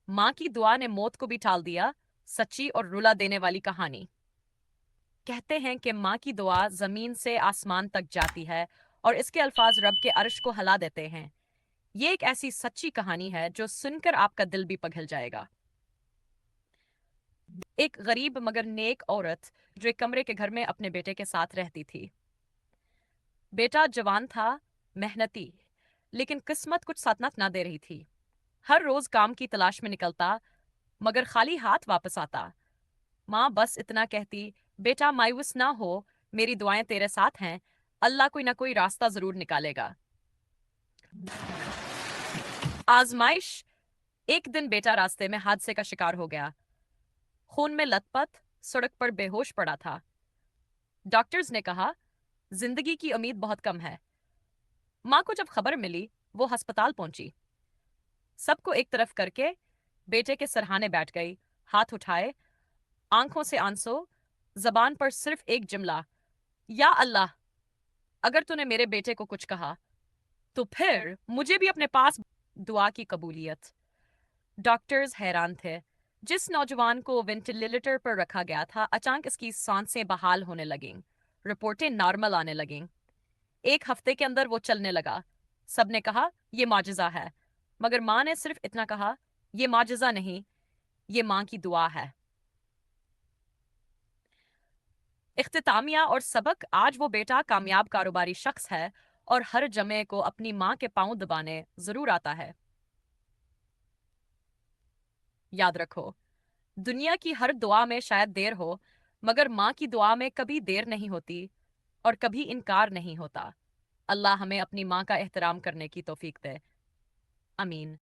माँ की दुआ ने मौत को भी टाल दिया। सच्ची और रुला देने वाली कहानी। कहते हैं कि माँ की दुआ जमीन से आसमान तक जाती है और इसके अल्फाज रब के अर्श को हिला देते हैं। ये एक ऐसी सच्ची कहानी है जो सुनकर आपका दिल भी पिघल जाएगा। एक गरीब मगर नेक औरत जो एक कमरे के घर में अपने बेटे के साथ रहती थी। बेटा जवान था, मेहनती, लेकिन किस्मत कुछ साथ ना दे रही थी। हर रोज काम की तलाश में निकलता, मगर खाली हाथ वापस आता। माँ बस इतना कहती, बेटा मायूस ना हो, मेरी दुआएं तेरे साथ हैं, अल्लाह कोई ना कोई रास्ता जरूर निकालेगा। आजमाइश। एक दिन बेटा रास्ते में हादसे का शिकार हो गया। खून में लथपथ सड़क पर बेहोश पड़ा था। डॉक्टर्स ने कहा जिंदगी की उम्मीद बहुत कम है। माँ को जब खबर मिली, वो अस्पताल पहुंची। सबको एक तरफ करके बेटे के सरहाने बैठ गई, हाथ उठाए, आंखों से आंसू, जबान पर सिर्फ एक जुमला, या अल्लाह, अगर तूने मेरे बेटे को कुछ कहा तो फिर मुझे भी अपने पास। दुआ की कबूलियत। डॉक्टर्स हैरान थे। जिस नौजवान को वेंटिलेटर पर रखा गया था, अचानक इसकी सांसें बहाल होने लगीं, रिपोर्टें नॉर्मल आने लगीं। एक हफ्ते के अंदर वो चलने लगा। सबने कहा ये माजिजा है, मगर माँ ने सिर्फ इतना कहा, ये माजिजा नहीं, ये माँ की दुआ है। इख्तितामिया और सबक। आज वो बेटा कामयाब कारोबारी शख्स है और हर जमे को अपनी माँ के पांव दबाने जरूर आता है। याद रखो, दुनिया की हर दुआ में शायद देर हो, मगर माँ की दुआ में कभी देर नहीं होती और कभी इनकार नहीं होता। अल्लाह हमें अपनी माँ का एहतराम करने की तौफीक दे। आमीन।